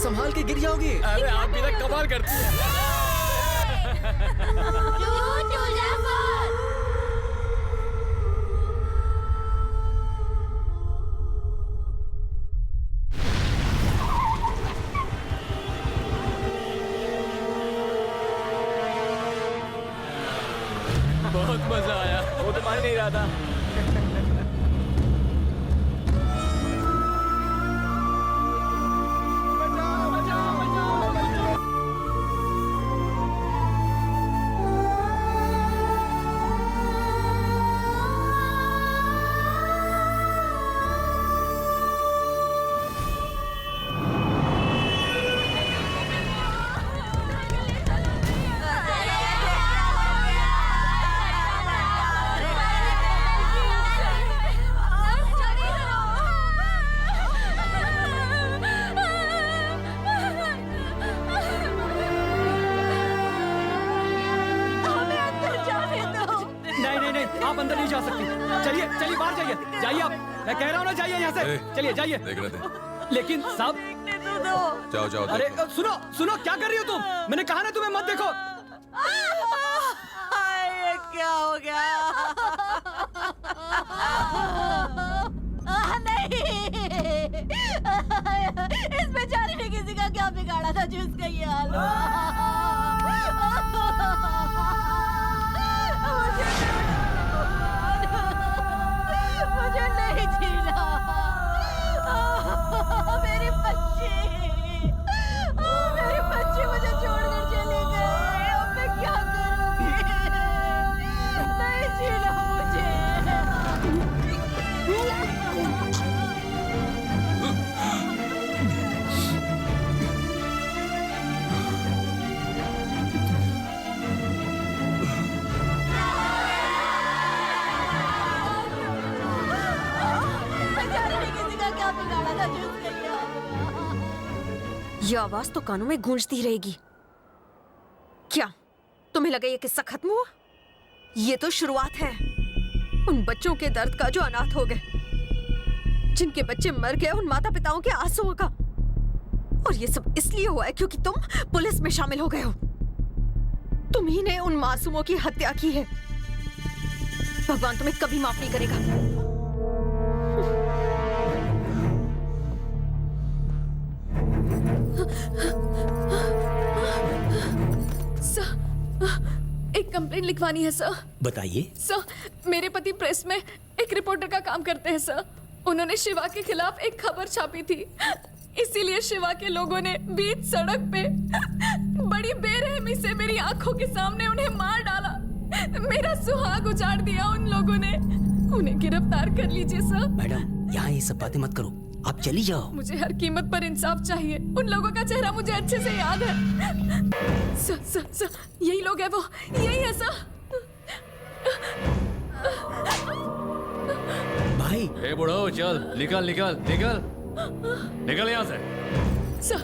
संभाल के गिर जाओगी। अरे आप भी ना कमाल करती है। बहुत मजा आया। वो तो मान नहीं रहा था। आप अंदर नहीं जा सकती। चलिए चलिए बाहर जाइए, जाइए आप। मैं कह रहा हूँ ना जाइए यहाँ से। चलिए जाइए। देख रहे थे। लेकिन साहब जाओ जाओ। अरे सुनो सुनो, क्या कर रही हो तुम? मैंने कहा ना तुम्हें मत देखो। ये क्या हो गया? नहीं, इस बेचारे ने किसी का क्या बिगाड़ा था जो इसका ये हाल मुझे नहीं जीना। मेरी बच्ची मुझे छोड़कर चली गई। अब मैं क्या करूंगी? नहीं जीना मुझे। ये आवाज तो कानों में गूंजती रहेगी। क्या तुम्हें लगा ये किस्सा खत्म हुआ? ये तो शुरुआत है उन बच्चों के दर्द का जो अनाथ हो गए, जिनके बच्चे मर गए, उन माता पिताओं के आंसुओं का। और ये सब इसलिए हुआ है क्योंकि तुम पुलिस में शामिल हो गए हो। तुम ही ने उन मासूमों की हत्या की है। भगवान तुम्हें कभी माफ नहीं करेगा। एक कंप्लेंट लिखवानी है सर। बताइए। सर, मेरे पति प्रेस में एक रिपोर्टर का काम करते हैं सर। उन्होंने शिवा के खिलाफ एक खबर छापी थी, इसीलिए शिवा के लोगों ने बीच सड़क पे बड़ी बेरहमी से मेरी आंखों के सामने उन्हें मार डाला। मेरा सुहाग उजाड़ दिया उन लोगों ने। उन्हें गिरफ्तार कर लीजिए सर। मैडम, यहाँ ये सब बातें मत करो, आप चली जाओ। मुझे हर कीमत पर इंसाफ चाहिए। उन लोगों का चेहरा मुझे अच्छे से याद है। सर, यही लोग है वो, यही है सर। भाई। ए बुढ़ो, चल निकल निकल निकल निकल यहाँ से। सर,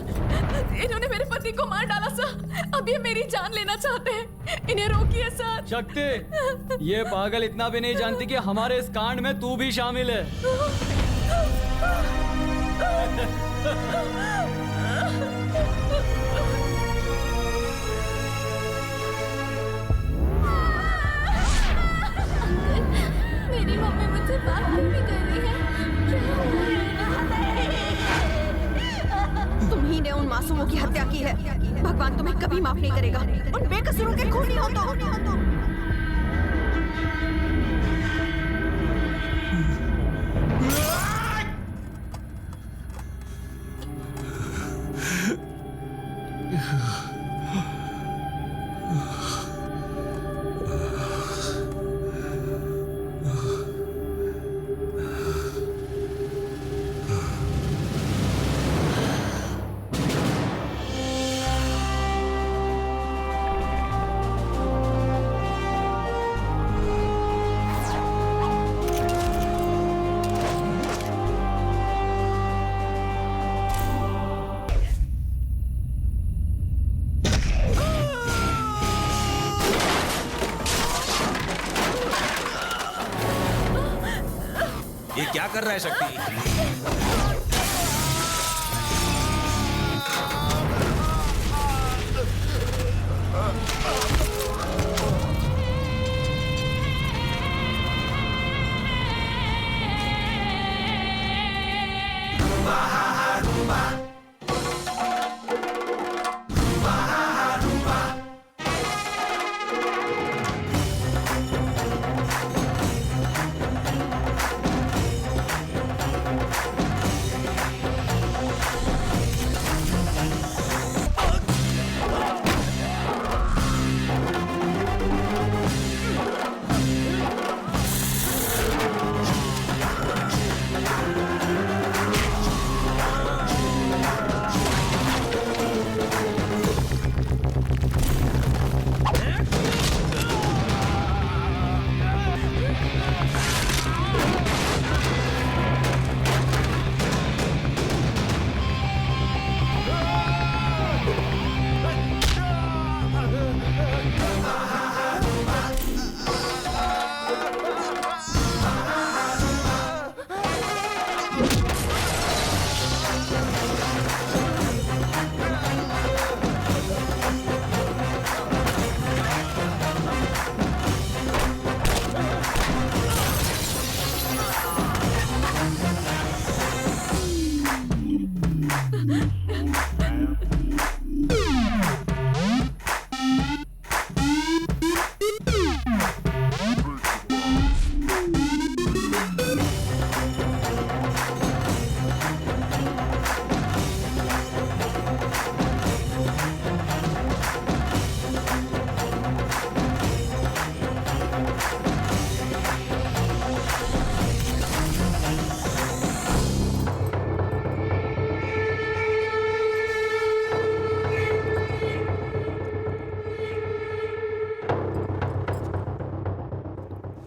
इन्होंने मेरे पति को मार डाला सर। अब ये मेरी जान लेना चाहते हैं। इन्हें रोकिए सर। शक्ति, ये पागल इतना भी नहीं जानती कि हमारे इस कांड में तू भी शामिल है। मेरी मम्मी मुझसे बात नहीं कर रही है। तुम ही ने उन मासूमों की हत्या की है। भगवान तुम्हें कभी माफ नहीं करेगा। उन बेकसूरों के खूनी हो तुम। ये क्या कर रहा है शक्ति?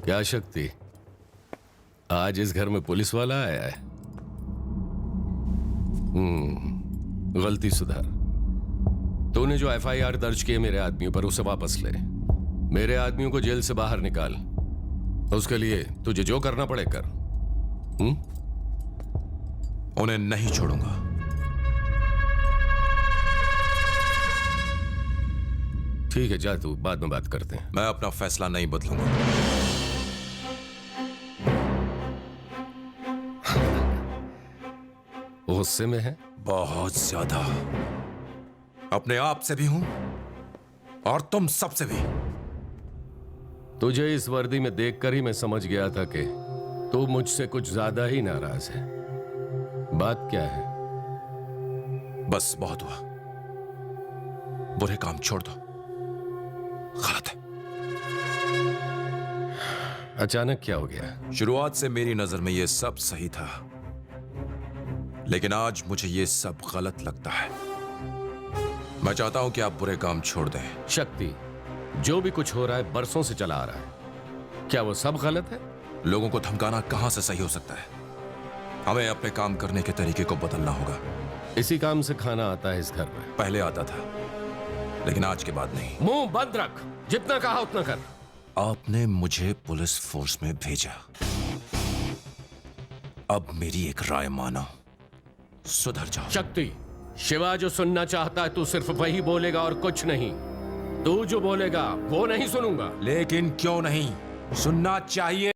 क्या शक्ति, आज इस घर में पुलिस वाला आया है? गलती सुधार। तूने जो एफआईआर दर्ज किए मेरे आदमियों पर, उसे वापस ले। मेरे आदमियों को जेल से बाहर निकाल। उसके लिए तुझे जो करना पड़े कर। उन्हें नहीं छोड़ूंगा। ठीक है, जा तू, बाद में बात करते हैं। मैं अपना फैसला नहीं बदलूंगा। गुस्से में है? बहुत ज्यादा। अपने आप से भी हूं और तुम सबसे भी। तुझे इस वर्दी में देखकर ही मैं समझ गया था कि तू मुझसे कुछ ज्यादा ही नाराज है। बात क्या है? बस बहुत हुआ। बुरे काम छोड़ दो। गलत है। अचानक क्या हो गया? शुरुआत से मेरी नजर में यह सब सही था, लेकिन आज मुझे यह सब गलत लगता है। मैं चाहता हूं कि आप बुरे काम छोड़ दें। शक्ति, जो भी कुछ हो रहा है बरसों से चला आ रहा है। क्या वो सब गलत है? लोगों को धमकाना कहां से सही हो सकता है? हमें अपने काम करने के तरीके को बदलना होगा। इसी काम से खाना आता है इस घर में। पहले आता था, लेकिन आज के बाद नहीं। मुंह बंद रख, जितना कहा उतना कर। आपने मुझे पुलिस फोर्स में भेजा, अब मेरी एक राय मानो, सुधर जाओ। शक्ति, शिवा जो सुनना चाहता है तू सिर्फ वही बोलेगा और कुछ नहीं। तू जो बोलेगा वो नहीं सुनूंगा। लेकिन क्यों नहीं सुनना चाहिए?